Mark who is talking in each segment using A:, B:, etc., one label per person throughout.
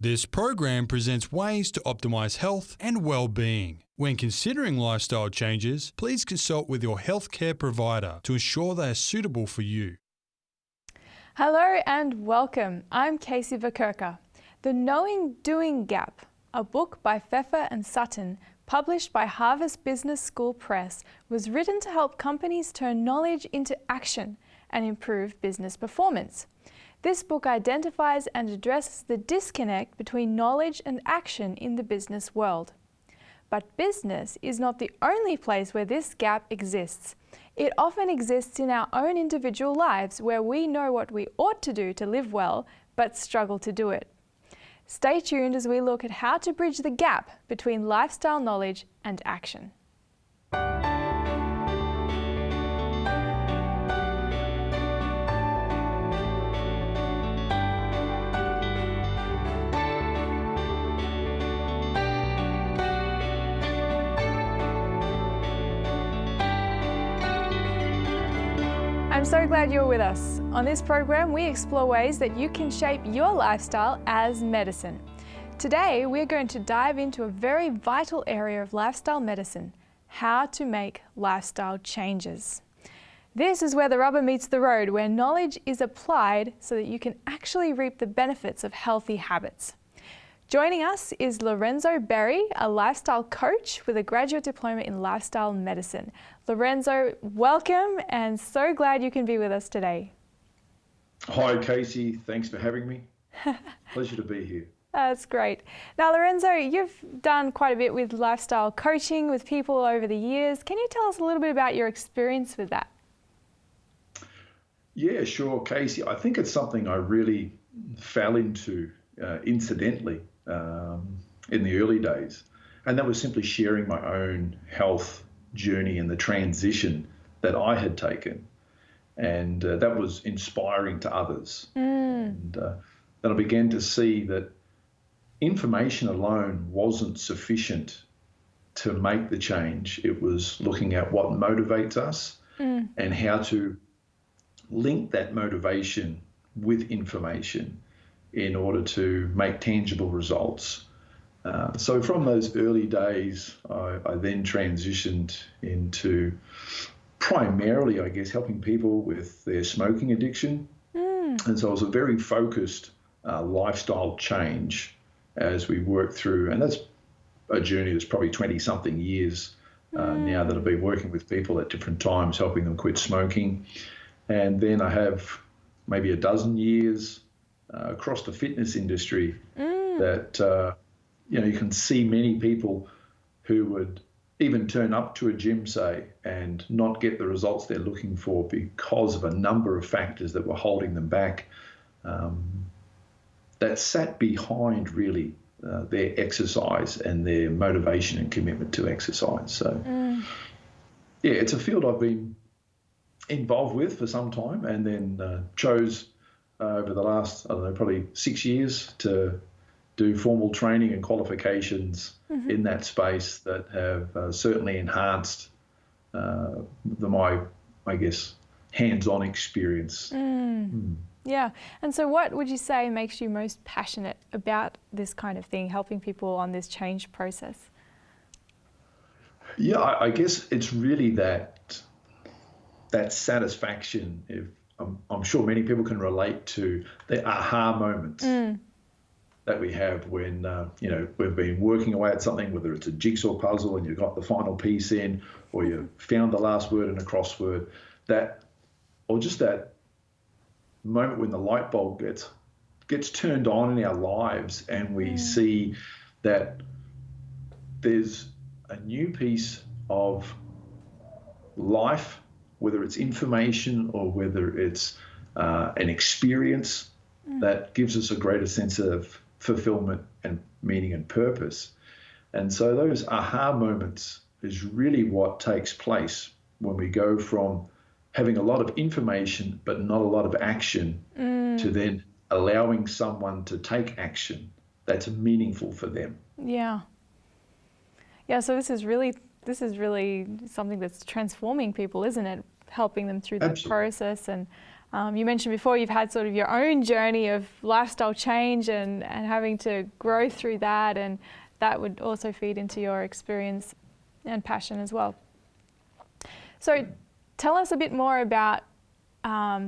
A: This program presents ways to optimize health and well-being. When considering lifestyle changes, please consult with your healthcare provider to ensure they are suitable for you.
B: Hello and welcome. I'm Casey Vakurka. The Knowing Doing Gap, a book by Pfeffer and Sutton, published by Harvard Business School Press, was written to help companies turn knowledge into action and improve business performance. This book identifies and addresses the disconnect between knowledge and action in the business world. But business is not the only place where this gap exists. It often exists in our own individual lives, where we know what we ought to do to live well, but struggle to do it. Stay tuned as we look at how to bridge the gap between lifestyle knowledge and action. I'm so glad you're with us. On this program, we explore ways that you can shape your lifestyle as medicine. Today, we're going to dive into a very vital area of lifestyle medicine: how to make lifestyle changes. This is where the rubber meets the road, where knowledge is applied so that you can actually reap the benefits of healthy habits. Joining us is Lorenzo Berry, a lifestyle coach with a graduate diploma in lifestyle medicine. Lorenzo, welcome, and so glad you can be with us today.
C: Hi, Casey. Thanks for having me. Pleasure to be here.
B: That's great. Now, Lorenzo, you've done quite a bit with lifestyle coaching with people over the years. Can you tell us a little bit about your experience with that?
C: Yeah, sure, Casey. I think it's something I really fell into incidentally in the early days. And that was simply sharing my own health journey and the transition that I had taken. And that was inspiring to others. And then I began to see that information alone wasn't sufficient to make the change. It was looking at what motivates us and how to link that motivation with information in order to make tangible results. So from those early days, I then transitioned into primarily, I guess, helping people with their smoking addiction. And so it was a very focused lifestyle change as we worked through, and that's a journey that's probably 20-something years now that I've been working with people at different times, helping them quit smoking. And then I have maybe a dozen years across the fitness industry that, you can see many people who would even turn up to a gym, say, and not get the results they're looking for because of a number of factors that were holding them back, that sat behind really their exercise and their motivation and commitment to exercise. So, yeah, it's a field I've been involved with for some time, and then chose over the last, probably 6 years to do formal training and qualifications in that space that have certainly enhanced my, I guess, hands-on experience.
B: Yeah, and so what would you say makes you most passionate about this kind of thing, helping people on this change process?
C: Yeah, I guess it's really that satisfaction. I'm sure many people can relate to the aha moments that we have when we've been working away at something, whether it's a jigsaw puzzle and you've got the final piece in, or you found the last word in a crossword, or just that moment when the light bulb gets turned on in our lives and we see that there's a new piece of life, whether it's information or whether it's an experience that gives us a greater sense of fulfillment and meaning and purpose. And so those aha moments is really what takes place when we go from having a lot of information but not a lot of action to then allowing someone to take action that's meaningful for them.
B: Yeah. Yeah, so this is really something that's transforming people, isn't it? Helping them through that process. And You mentioned before you've had sort of your own journey of lifestyle change and having to grow through that, and that would also feed into your experience and passion as well. So tell us a bit more about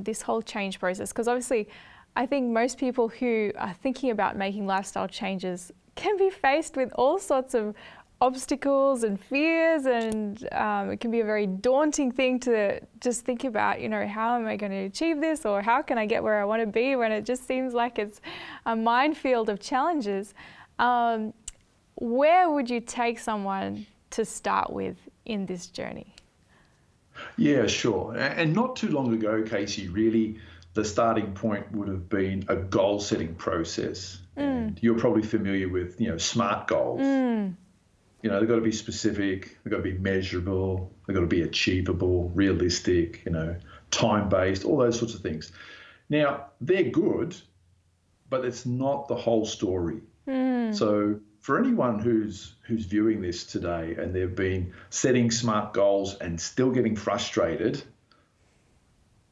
B: this whole change process, because obviously I think most people who are thinking about making lifestyle changes can be faced with all sorts of obstacles and fears, and it can be a very daunting thing to just think about, how am I going to achieve this, or how can I get where I want to be, when it just seems like it's a minefield of challenges. Where would you take someone to start with in this journey?
C: Yeah, sure. And not too long ago, Casey, really the starting point would have been a goal setting process. And you're probably familiar with, SMART goals. They've got to be specific, they've got to be measurable, they've got to be achievable, realistic, time-based, all those sorts of things. Now, they're good, but it's not the whole story. So for anyone who's viewing this today and they've been setting SMART goals and still getting frustrated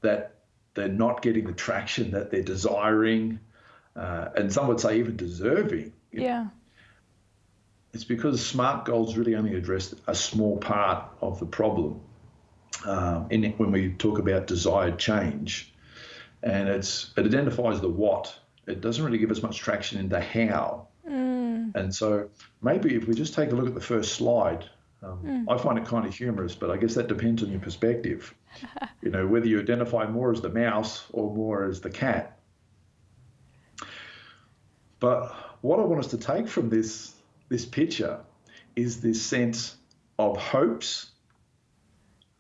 C: that they're not getting the traction that they're desiring, and some would say even deserving, it's because SMART goals really only address a small part of the problem when we talk about desired change. And it identifies the what. It doesn't really give us much traction in the how. And so maybe if we just take a look at the first slide, I find it kind of humorous, but I guess that depends on your perspective. Whether you identify more as the mouse or more as the cat. But what I want us to take from this picture is this sense of hopes.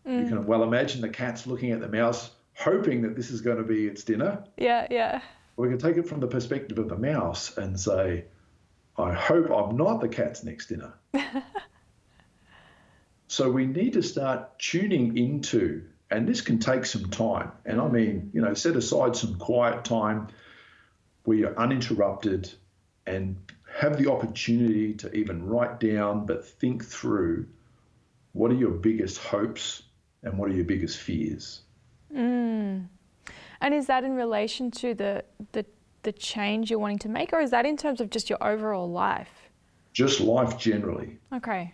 C: You can well imagine the cat's looking at the mouse, hoping that this is going to be its dinner.
B: Yeah.
C: We can take it from the perspective of the mouse and say, I hope I'm not the cat's next dinner. So we need to start tuning into, and this can take some time. And I mean, set aside some quiet time where you're uninterrupted and have the opportunity to even write down but think through what are your biggest hopes and what are your biggest fears.
B: And is that in relation to the change you're wanting to make, or is that in terms of just your overall life?
C: Just life generally.
B: Okay.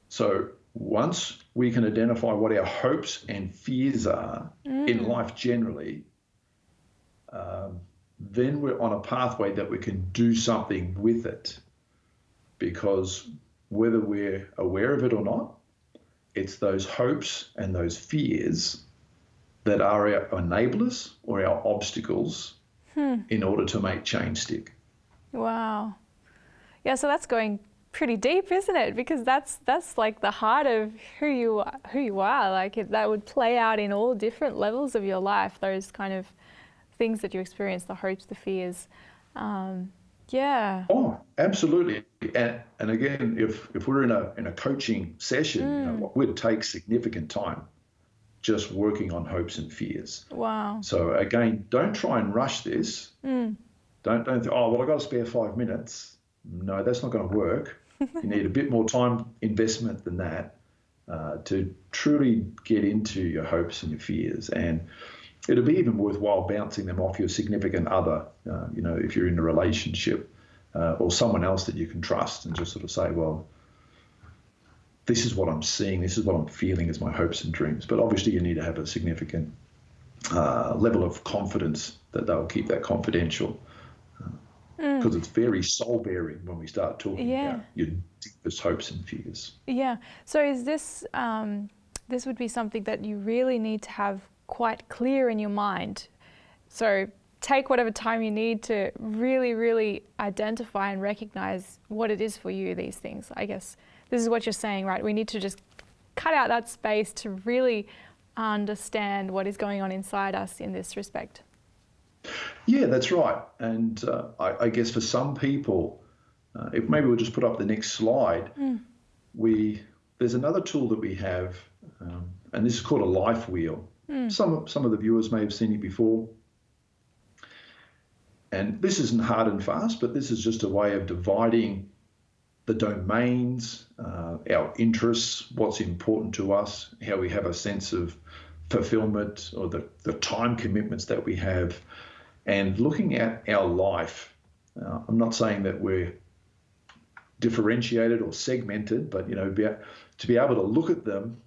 C: So once we can identify what our hopes and fears are in life generally, then we're on a pathway that we can do something with it. Because whether we're aware of it or not, it's those hopes and those fears that are our enablers or our obstacles in order to make change stick.
B: Wow. Yeah, so that's going pretty deep, isn't it? Because that's like the heart of who you are. Like that would play out in all different levels of your life, those kind of things that you experience, the hopes, the fears. Yeah.
C: Oh, absolutely. And again, if we're in a coaching session, it would take significant time just working on hopes and fears.
B: Wow.
C: So again, don't try and rush this. Don't think, I've got to spare 5 minutes. No, that's not going to work. You need a bit more time investment than that to truly get into your hopes and your fears. And it'll be even worthwhile bouncing them off your significant other, if you're in a relationship or someone else that you can trust, and just sort of say, well, this is what I'm seeing, this is what I'm feeling as my hopes and dreams. But obviously you need to have a significant level of confidence that they'll keep that confidential, because it's very soul-bearing when we start talking about your deepest hopes and fears.
B: Yeah. So is this, this would be something that you really need to have quite clear in your mind. So take whatever time you need to really, really identify and recognize what it is for you, these things. I guess this is what you're saying, right? We need to just cut out that space to really understand what is going on inside us in this respect.
C: Yeah, that's right. And I guess for some people, if maybe we'll just put up the next slide, there's another tool that we have, and this is called a life wheel. Some of the viewers may have seen it before. And this isn't hard and fast, but this is just a way of dividing the domains, our interests, what's important to us, how we have a sense of fulfillment or the time commitments that we have, and looking at our life. I'm not saying that we're differentiated or segmented, but to be able to look at them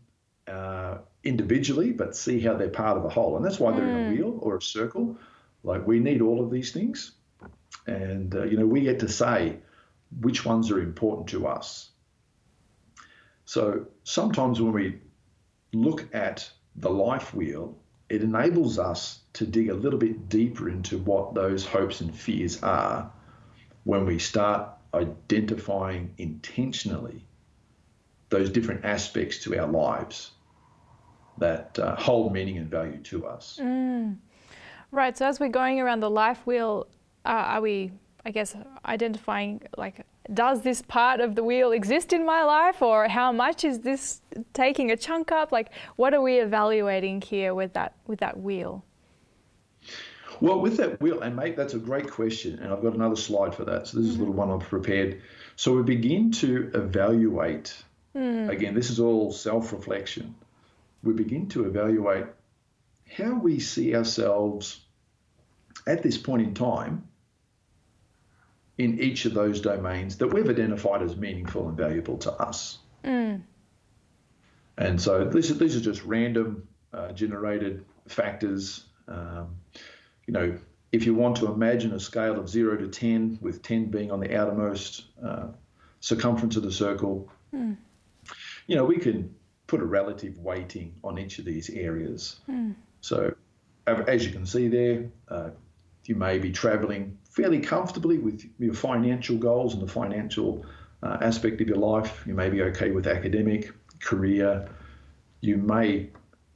C: individually, but see how they're part of a whole. And that's why they're in a wheel or a circle. Like, we need all of these things, and we get to say which ones are important to us. So sometimes when we look at the life wheel, it enables us to dig a little bit deeper into what those hopes and fears are when we start identifying intentionally those different aspects to our lives that hold meaning and value to us.
B: Right. So as we're going around the life wheel, are we, I guess, identifying, like, does this part of the wheel exist in my life, or how much is this taking a chunk up? Like, what are we evaluating here with that wheel?
C: Well, with that wheel, and mate, that's a great question, and I've got another slide for that. So this is a little one I've prepared. So we begin to evaluate. Again, this is all self-reflection. We begin to evaluate how we see ourselves at this point in time in each of those domains that we've identified as meaningful and valuable to us. And so these are just random generated factors. If you want to imagine a scale of 0 to 10, with 10 being on the outermost circumference of the circle, we can put a relative weighting on each of these areas. So as you can see there, you may be traveling fairly comfortably with your financial goals and the financial aspect of your life. You may be okay with academic, career. You may,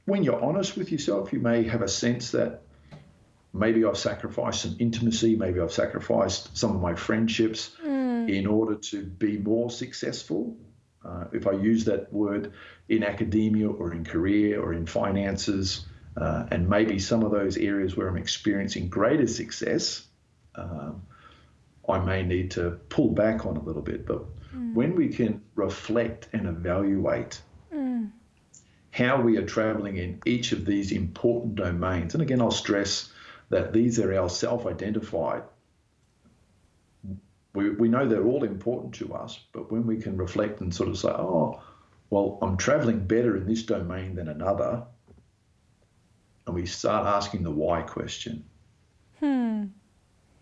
C: when you're honest with yourself, you may have a sense that maybe I've sacrificed some intimacy, maybe I've sacrificed some of my friendships in order to be more successful. If I use that word in academia or in career or in finances, and maybe some of those areas where I'm experiencing greater success, I may need to pull back on a little bit. But when we can reflect and evaluate how we are traveling in each of these important domains, and again, I'll stress that these are our self-identified. We know they're all important to us, but when we can reflect and sort of say, oh, well, I'm traveling better in this domain than another, and we start asking the why question.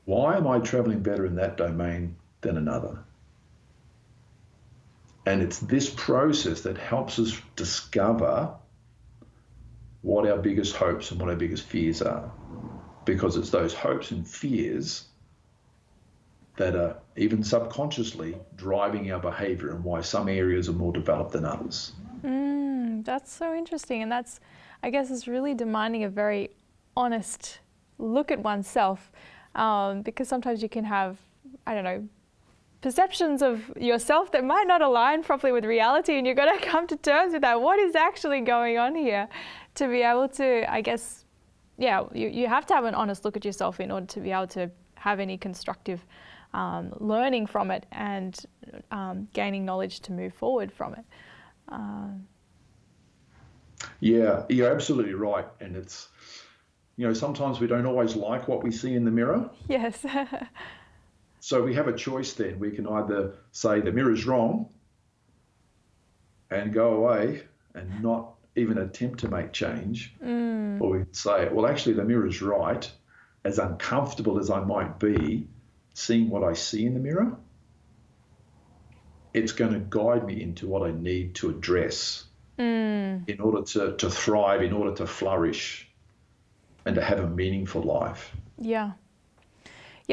C: Why am I traveling better in that domain than another? And it's this process that helps us discover what our biggest hopes and what our biggest fears are, because it's those hopes and fears that are even subconsciously driving our behavior and why some areas are more developed than others.
B: That's so interesting. And that's, I guess, is really demanding a very honest look at oneself, because sometimes you can have, perceptions of yourself that might not align properly with reality, and you've got to come to terms with that. What is actually going on here to be able to, I guess, you have to have an honest look at yourself in order to be able to have any constructive learning from it and gaining knowledge to move forward from it.
C: Yeah, you're absolutely right. And it's, sometimes we don't always like what we see in the mirror.
B: Yes.
C: So we have a choice then. We can either say the mirror's wrong and go away and not even attempt to make change, or we can say, well, actually the mirror's right. As uncomfortable as I might be seeing what I see in the mirror, it's going to guide me into what I need to address in order to thrive, in order to flourish, and to have a meaningful life.
B: Yeah,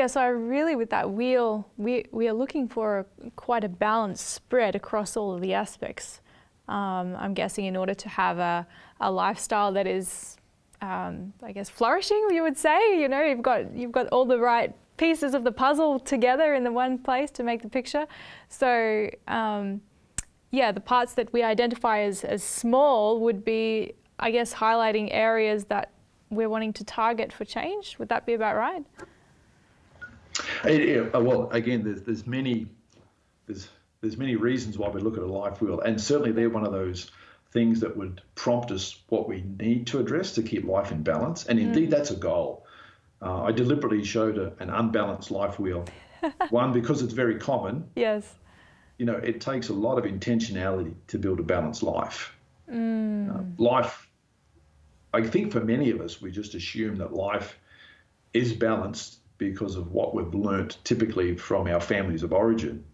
B: so I really, with that wheel, we are looking for quite a balanced spread across all of the aspects. I'm guessing in order to have a lifestyle that is, I guess, flourishing, you would say. You've got all the right pieces of the puzzle together in the one place to make the picture. So, the parts that we identify as small would be, I guess, highlighting areas that we're wanting to target for change. Would that be about right?
C: Well, again, there's many reasons why we look at a life wheel, and certainly they're one of those things that would prompt us what we need to address to keep life in balance. And indeed, that's a goal. I deliberately showed an unbalanced life wheel. One, because it's very common.
B: Yes.
C: It takes a lot of intentionality to build a balanced life. Life, I think for many of us, we just assume that life is balanced because of what we've learnt typically from our families of origin.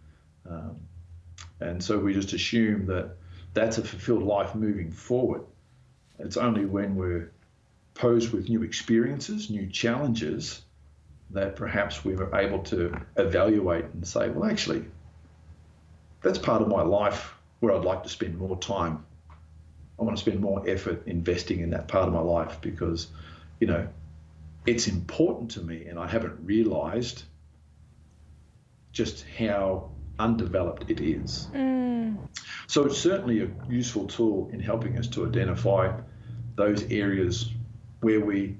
C: And so we just assume that that's a fulfilled life moving forward. It's only when we're posed with new experiences, new challenges, that perhaps we were able to evaluate and say, well, actually, that's part of my life where I'd like to spend more time. I want to spend more effort investing in that part of my life because, it's important to me, and I haven't realized just how undeveloped it is. So it's certainly a useful tool in helping us to identify those areas where we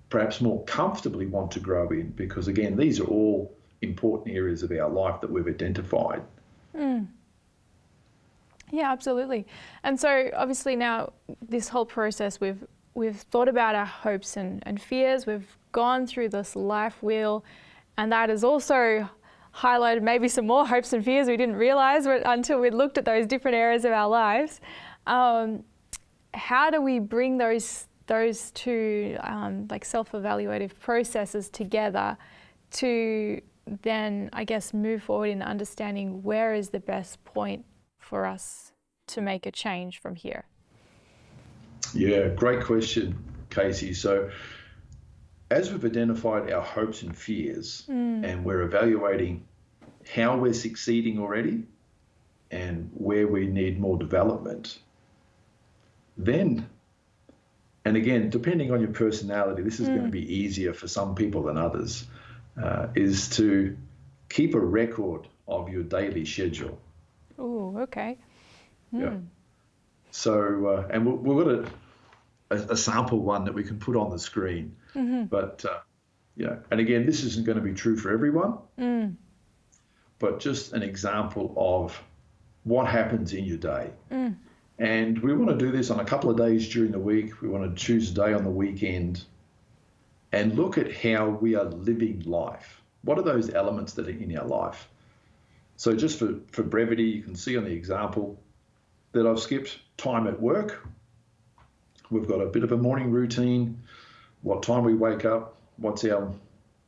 C: perhaps more comfortably want to grow in, because again, these are all important areas of our life that we've identified.
B: Yeah, absolutely. And so obviously now this whole process, we've thought about our hopes and fears, we've gone through this life wheel, and that has also highlighted maybe some more hopes and fears we didn't realize until we looked at those different areas of our lives. How do we bring those two like self-evaluative processes together to then, I guess, move forward in understanding where is the best point for us to make a change from here?
C: Yeah, great question, Casey. So as we've identified our hopes and fears and we're evaluating how we're succeeding already and where we need more development, then, and again, depending on your personality, this is going to be easier for some people than others, is to keep a record of your daily schedule.
B: Oh, okay.
C: Yeah. So, and we've got a sample one that we can put on the screen. But, and again, this isn't going to be true for everyone, but just an example of what happens in your day. And we want to do this on a couple of days during the week. We want to choose a day on the weekend and look at how we are living life. What are those elements that are in our life? So just for brevity, you can see on the example that I've skipped time at work. We've got a bit of a morning routine, what time we wake up, what's our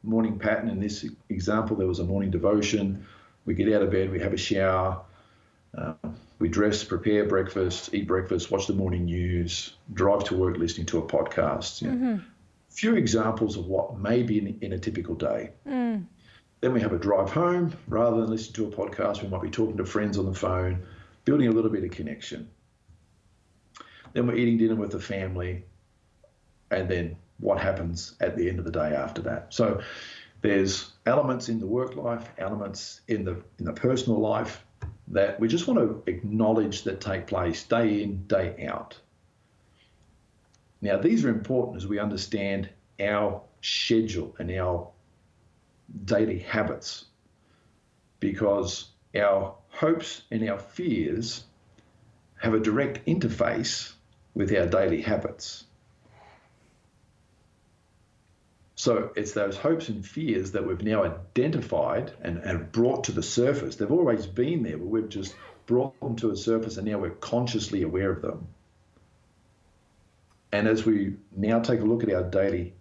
C: morning pattern. In this example, there was a morning devotion. We get out of bed, we have a shower, we dress, prepare breakfast, eat breakfast, watch the morning news, drive to work listening to a podcast. Few examples of what may be in a typical day. Then we have a drive home. Rather than listen to a podcast, we might be talking to friends on the phone, building a little bit of connection. Then we're eating dinner with the family, and then what happens at the end of the day after that. So there's elements in the work life, elements in the personal life that we just want to acknowledge that take place day in, day out. Now, these are important as we understand our schedule and our daily habits, because our hopes and our fears have a direct interface with our daily habits. So it's those hopes and fears that we've now identified and brought to the surface. They've always been there, but we've just brought them to the surface, and now we're consciously aware of them. And as we now take a look at our daily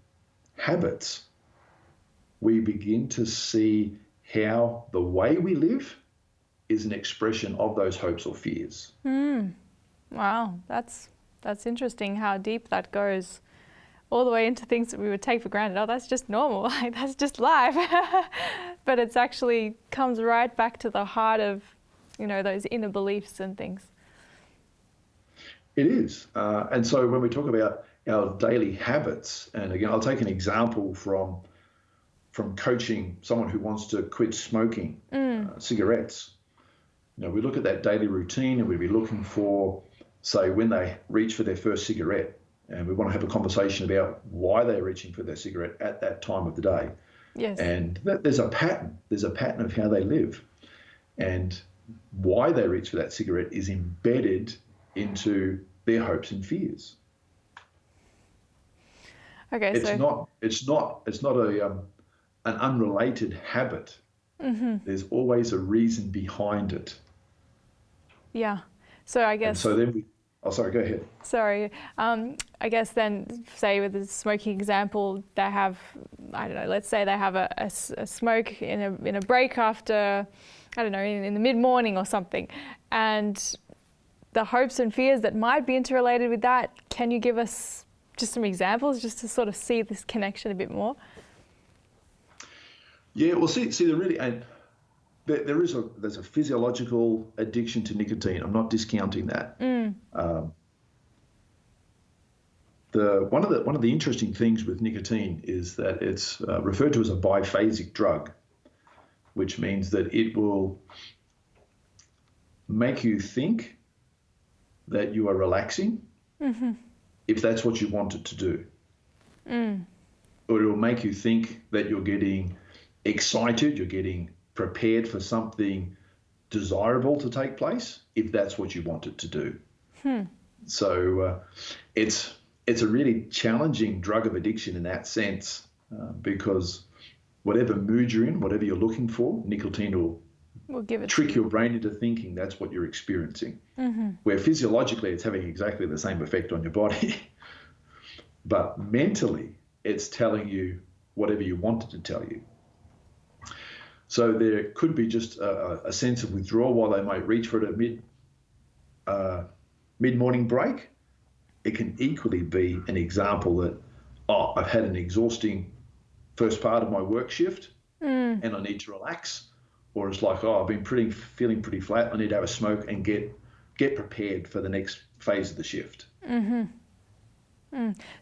C: habits, we begin to see how the way we live is an expression of those hopes or fears.
B: Wow, that's interesting how deep that goes, all the way into things that we would take for granted. Oh, that's just normal, like that's just life. But it's actually comes right back to the heart of, those inner beliefs and things.
C: It is. And so when we talk about our daily habits, and again, I'll take an example from coaching someone who wants to quit smoking cigarettes. We look at that daily routine, and we'd be looking for, say, when they reach for their first cigarette, and we want to have a conversation about why they're reaching for their cigarette at that time of the day.
B: Yes.
C: And there's a pattern. There's a pattern of how they live. And why they reach for that cigarette is embedded into their hopes and fears.
B: Okay,
C: It's not an unrelated habit. There's always a reason behind it.
B: Yeah. So I guess.
C: And so then sorry, go ahead.
B: Sorry. I guess then, say with the smoking example, they have, I don't know, let's say they have a smoke in a break after, I don't know, in the mid-morning or something. And the hopes and fears that might be interrelated with that, can you give us just some examples just to sort of see this connection a bit more?
C: Yeah, well, see, there's a physiological addiction to nicotine. I'm not discounting that. One of the interesting things with nicotine is that it's referred to as a biphasic drug, which means that it will make you think that you are relaxing if that's what you want it to do. Or it will make you think that you're getting excited, you're getting prepared for something desirable to take place if that's what you want it to do. So it's a really challenging drug of addiction in that sense, because whatever mood you're in, whatever you're looking for, nicotine will
B: give it
C: trick your brain into thinking that's what you're experiencing. Where physiologically it's having exactly the same effect on your body. But mentally, it's telling you whatever you want it to tell you. So there could be just a sense of withdrawal while they might reach for it at mid-morning break. It can equally be an example that, I've had an exhausting first part of my work shift and I need to relax. Or it's like, I've been feeling pretty flat. I need to have a smoke and get prepared for the next phase of the shift.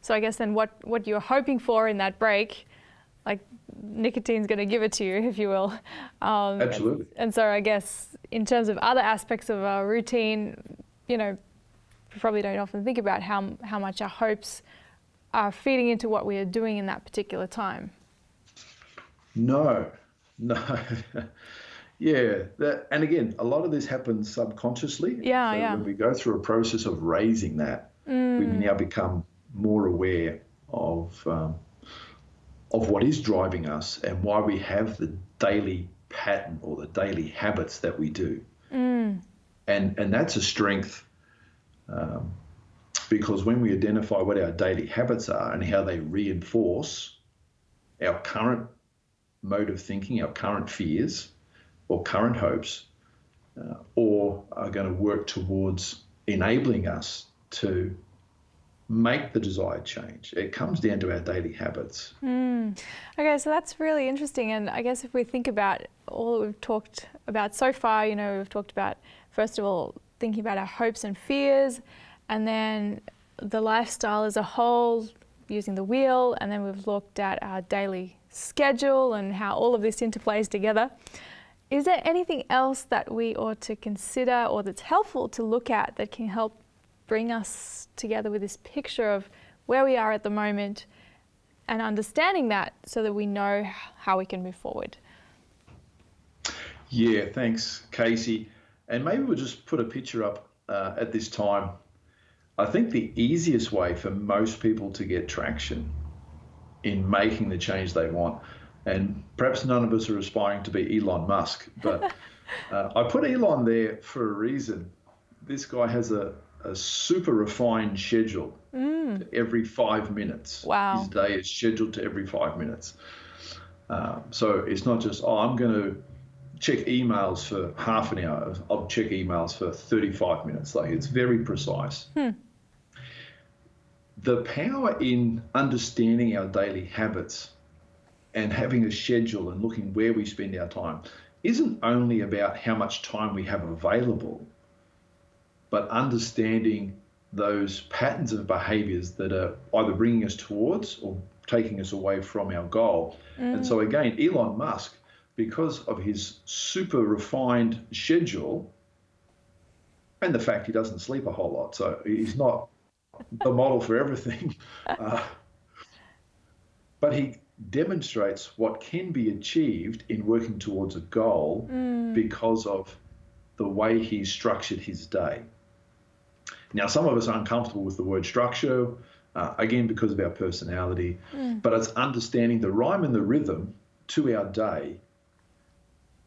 B: So I guess then what you're hoping for in that break, like nicotine's going to give it to you, if you will.
C: Absolutely.
B: And so I guess in terms of other aspects of our routine, we probably don't often think about how much our hopes are feeding into what we are doing in that particular time.
C: No. Yeah. And again, a lot of this happens subconsciously.
B: Yeah.
C: When we go through a process of raising that, we now become more aware of what is driving us and why we have the daily pattern or the daily habits that we do. And that's a strength, because when we identify what our daily habits are and how they reinforce our current mode of thinking, our current fears or current hopes, or are going to work towards enabling us to make the desired change. It comes down to our daily habits.
B: Okay, so that's really interesting. And I guess if we think about all that we've talked about so far, we've talked about, first of all, thinking about our hopes and fears, and then the lifestyle as a whole, using the wheel, and then we've looked at our daily schedule and how all of this interplays together. Is there anything else that we ought to consider or that's helpful to look at that can help bring us together with this picture of where we are at the moment and understanding that so that we know how we can move forward?
C: Yeah, thanks, Casey. And maybe we'll just put a picture up at this time. I think the easiest way for most people to get traction in making the change they want, and perhaps none of us are aspiring to be Elon Musk, but I put Elon there for a reason. This guy has a super refined schedule to every 5 minutes.
B: Wow.
C: His day is scheduled to every 5 minutes. So it's not just, I'm going to check emails for half an hour. I'll check emails for 35 minutes. Like, it's very precise. The power in understanding our daily habits and having a schedule and looking where we spend our time isn't only about how much time we have available, but understanding those patterns of behaviors that are either bringing us towards or taking us away from our goal. And so again, Elon Musk, because of his super refined schedule and the fact he doesn't sleep a whole lot, so he's not the model for everything, but he demonstrates what can be achieved in working towards a goal because of the way he's structured his day. Now, some of us are uncomfortable with the word structure, again, because of our personality, but it's understanding the rhyme and the rhythm to our day.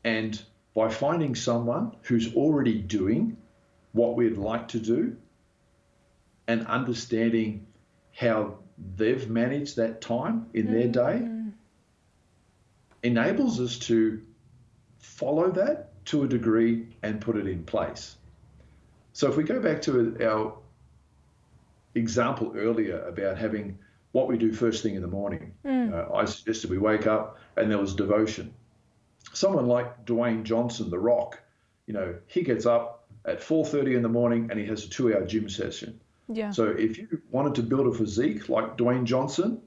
C: And by finding someone who's already doing what we'd like to do and understanding how they've managed that time in their day enables us to follow that to a degree and put it in place. So if we go back to our example earlier about having what we do first thing in the morning, I suggested we wake up and there was devotion. Someone like Dwayne Johnson, The Rock, he gets up at 4:30 in the morning and he has a 2-hour gym session.
B: Yeah.
C: So if you wanted to build a physique like Dwayne Johnson,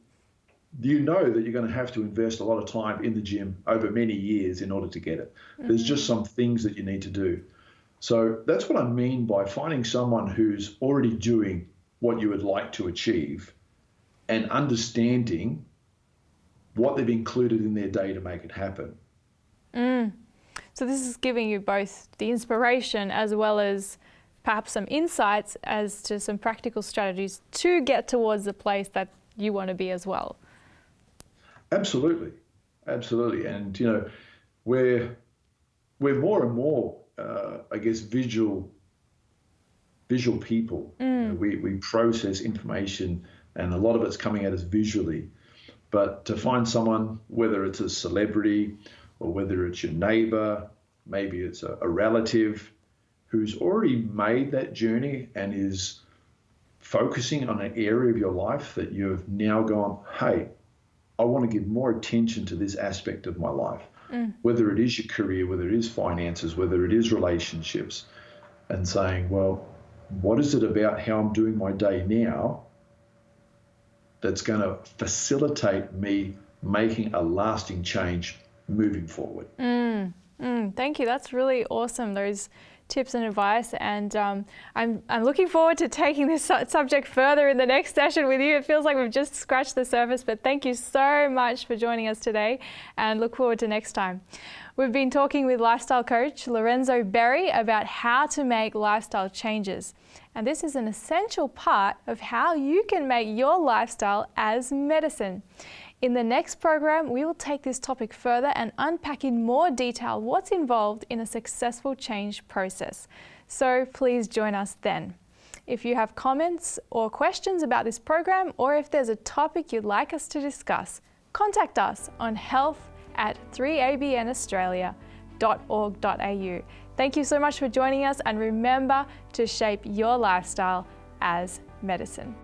C: you know that you're going to have to invest a lot of time in the gym over many years in order to get it. There's just some things that you need to do. So that's what I mean by finding someone who's already doing what you would like to achieve and understanding what they've included in their day to make it happen.
B: So this is giving you both the inspiration as well as perhaps some insights as to some practical strategies to get towards the place that you want to be as well.
C: Absolutely. And, we're more and more, visual people. We process information and a lot of it's coming at us visually. But to find someone, whether it's a celebrity or whether it's your neighbor, maybe it's a relative who's already made that journey and is focusing on an area of your life that you've now gone, hey, I want to give more attention to this aspect of my life, whether it is your career, whether it is finances, whether it is relationships, and saying, well, what is it about how I'm doing my day now that's going to facilitate me making a lasting change moving forward?
B: Thank you. That's really awesome, those tips and advice. And I'm looking forward to taking this subject further in the next session with you. It feels like we've just scratched the surface, but thank you so much for joining us today and look forward to next time. We've been talking with lifestyle coach Lorenzo Berry about how to make lifestyle changes. And this is an essential part of how you can make your lifestyle as medicine. In the next program, we will take this topic further and unpack in more detail what's involved in a successful change process. So please join us then. If you have comments or questions about this program, or if there's a topic you'd like us to discuss, contact us on health@3abnaustralia.org.au. Thank you so much for joining us, and remember to shape your lifestyle as medicine.